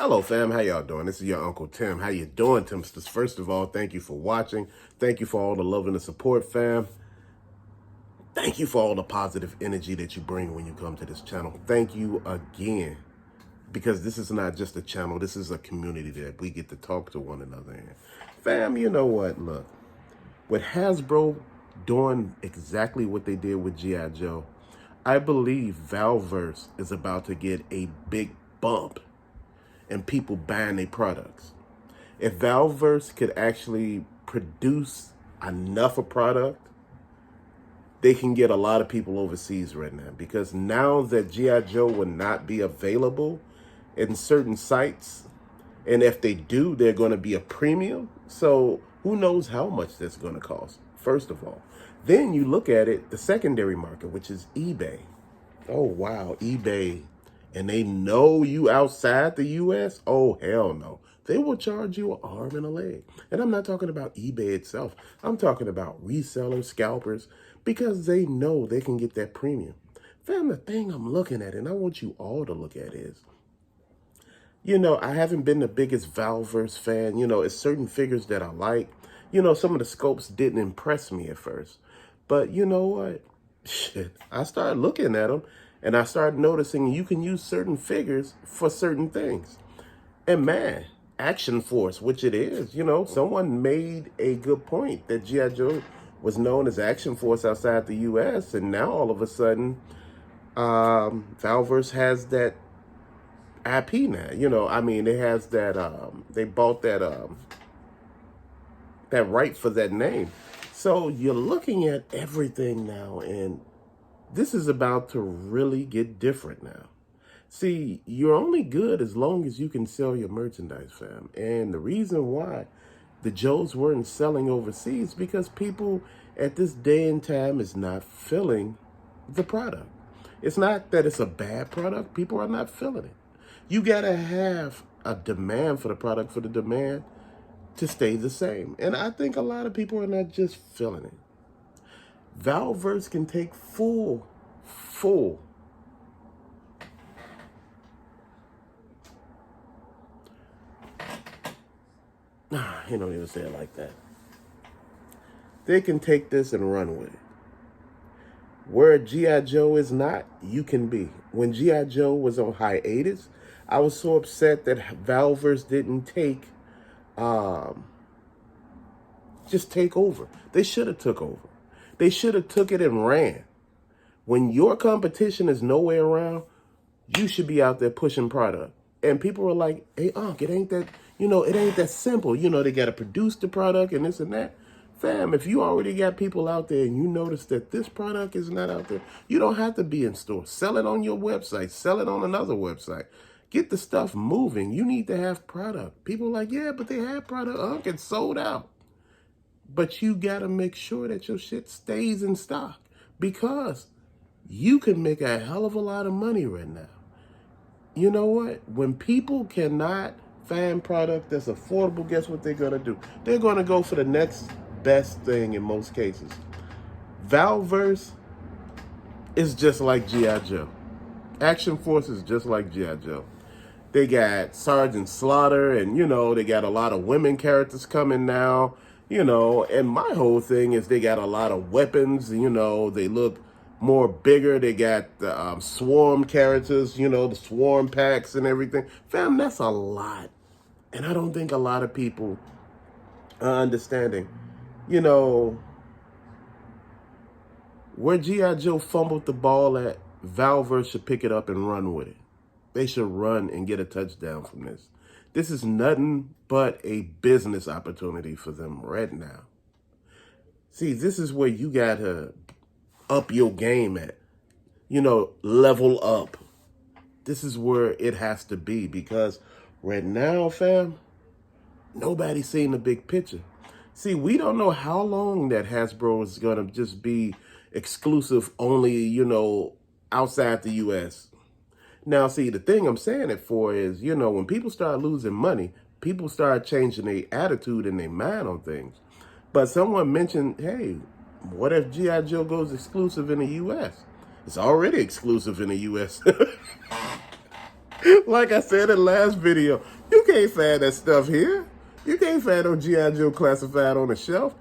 Hello, fam. How y'all doing? This is your Uncle Tim. How you doing, Timsters? First of all, thank you for watching. Thank you for all the love and the support, fam. Thank you for all the positive energy that you bring when you come to this channel. Thank you again. Because this is not just a channel. This is a community that we get to talk to one another in. Fam, you know what? Look, with Hasbro doing exactly what they did with G.I. Joe, I believe Valaverse is about to get a big bump and people buying their products. If Valaverse could actually produce enough of product, they can get a lot of people overseas right now. Because now that G.I. Joe will not be available in certain sites, and if they do, they're going to be a premium. So who knows how much that's going to cost, first of all. Then you look at it, the secondary market, which is eBay. Oh, wow, eBay. And they know you outside the U.S.? Oh, hell no. They will charge you an arm and a leg. And I'm not talking about eBay itself. I'm talking about resellers, scalpers, because they know they can get that premium. Fam, the thing I'm looking at, and I want you all to look at is, I haven't been the biggest Valaverse fan. It's certain figures that I like. Some of the scopes didn't impress me at first. But you know what? Shit, I started looking at them. And I started noticing you can use certain figures for certain things. And man, Action Force, which it is, someone made a good point that G.I. Joe was known as Action Force outside the U.S. And now all of a sudden, Valaverse has that IP now. It has that, they bought that, that right for that name. So you're looking at everything now, and this is about to really get different now. See, you're only good as long as you can sell your merchandise, fam. And the reason why the Joes weren't selling overseas because people at this day and time is not feeling the product. It's not that it's a bad product. People are not feeling it. You got to have a demand for the product for the demand to stay the same. And I think a lot of people are not just feeling it. Valaverse can take full. You don't even say it like that. They can take this and run with it. Where G.I. Joe is not, you can be. When G.I. Joe was on hiatus, I was so upset that Valaverse didn't just take over. They should have took over. They should have took it and ran. When your competition is nowhere around, you should be out there pushing product. And people are like, hey, Unc, it ain't that, it ain't that simple. They got to produce the product and this and that. Fam, if you already got people out there and you notice that this product is not out there, you don't have to be in store. Sell it on your website. Sell it on another website. Get the stuff moving. You need to have product. People are like, yeah, but they have product. Unc, it's sold out. But you got to make sure that your shit stays in stock because you can make a hell of a lot of money right now. You know what? When people cannot find product that's affordable, guess what they're going to do? They're going to go for the next best thing in most cases. Valaverse is just like G.I. Joe. Action Force is just like G.I. Joe. They got Sergeant Slaughter and, they got a lot of women characters coming now, and my whole thing is they got a lot of weapons, they look more bigger. They got the swarm characters, the swarm packs and everything. Fam, that's a lot. And I don't think a lot of people are understanding, where G.I. Joe fumbled the ball at, Valaverse should pick it up and run with it. They should run and get a touchdown from this. This is nothing but a business opportunity for them right now. See, this is where you got to up your game at. Level up. This is where it has to be because right now, fam, nobody's seeing the big picture. See, we don't know how long that Hasbro is going to just be exclusive only, outside the U.S. Now, see, the thing I'm saying it for is, when people start losing money, people start changing their attitude and their mind on things. But someone mentioned, hey, what if G.I. Joe goes exclusive in the U.S.? It's already exclusive in the U.S. Like I said in the last video, you can't find that stuff here. You can't find no G.I. Joe classified on the shelf.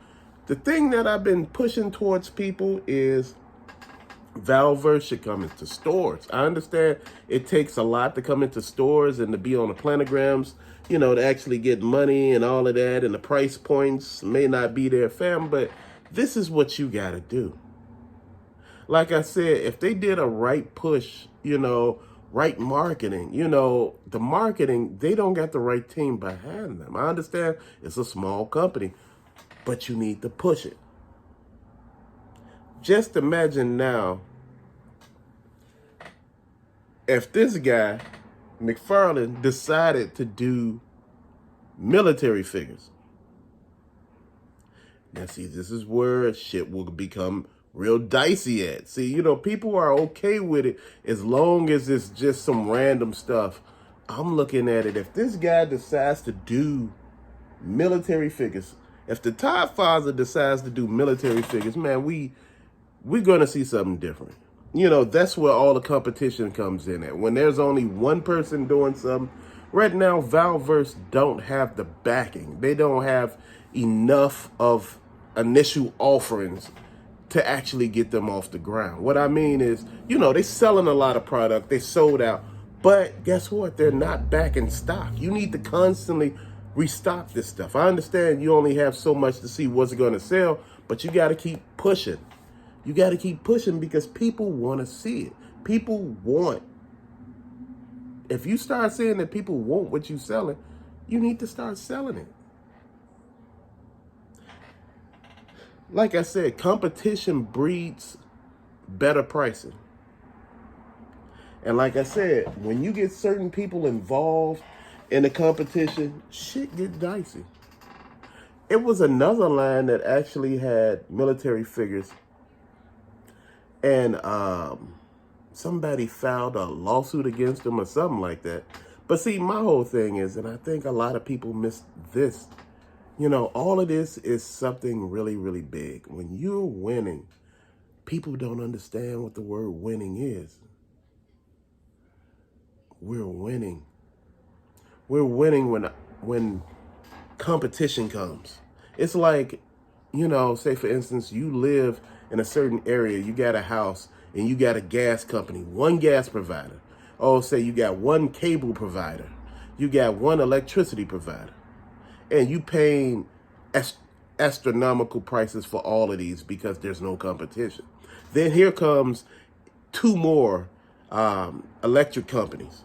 The thing that I've been pushing towards people is Valaverse should come into stores. I understand it takes a lot to come into stores and to be on the planograms, you know, to actually get money and all of that, and the price points may not be there, fam, but this is what you got to do. Like I said, if they did a right push, you know, right marketing, you know, the marketing, they don't got the right team behind them. I understand it's a small company, but you need to push it. Just imagine now, if this guy, McFarlane, decided to do military figures. Now, see, this is where shit will become real dicey at. See, you know, people are okay with it as long as it's just some random stuff. I'm looking at it. If this guy decides to do military figures, if the Todd Father decides to do military figures, man, we're going to see something different. You know, that's where all the competition comes in at. When there's only one person doing something. Right now, Valaverse don't have the backing. They don't have enough of initial offerings to actually get them off the ground. What I mean is, you know, they're selling a lot of product. They sold out. But guess what? They're not back in stock. You need to constantly restock this stuff. I understand you only have so much to see what's going to sell, but you got to keep pushing. You got to keep pushing because people want to see it. People want. If you start saying that people want what you're selling, you need to start selling it. Like I said, competition breeds better pricing. And like I said, when you get certain people involved in the competition, shit get dicey. It was another line that actually had military figures, and somebody filed a lawsuit against them or something like that. But see, my whole thing is, and I think a lot of people miss this, you know, all of this is something really, really big. When you're winning, people don't understand what the word winning is. We're winning. We're winning when competition comes. It's like, you know, say for instance, you live in a certain area, you got a house, and you got a gas company, one gas provider. Oh, say you got one cable provider. You got one electricity provider. And you paying astronomical prices for all of these because there's no competition. Then here comes two more electric companies.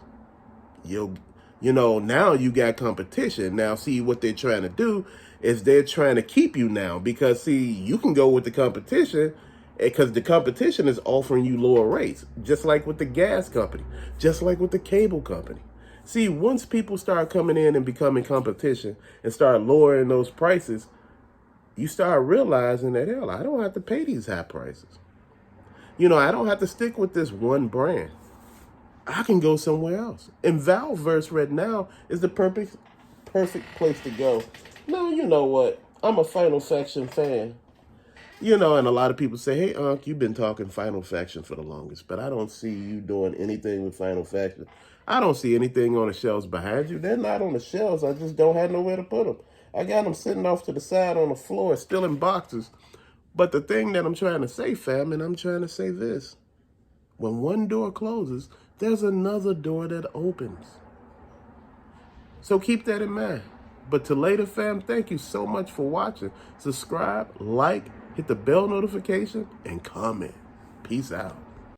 You know, now you got competition. Now, see, what they're trying to do is they're trying to keep you now because, see, you can go with the competition because the competition is offering you lower rates, just like with the gas company, just like with the cable company. See, once people start coming in and becoming competition and start lowering those prices, you start realizing that, hell, I don't have to pay these high prices. You know, I don't have to stick with this one brand. I can go somewhere else. And Valaverse right now is the perfect place to go. Now, you know what? I'm a Final Faction fan. You know, and a lot of people say, hey, Unc, you've been talking Final Faction for the longest, but I don't see you doing anything with Final Faction. I don't see anything on the shelves behind you. They're not on the shelves. I just don't have nowhere to put them. I got them sitting off to the side on the floor, still in boxes. But the thing that I'm trying to say, fam, and I'm trying to say this. When one door closes, there's another door that opens. So keep that in mind. But to later, fam, thank you so much for watching. Subscribe, like, hit the bell notification, and comment. Peace out.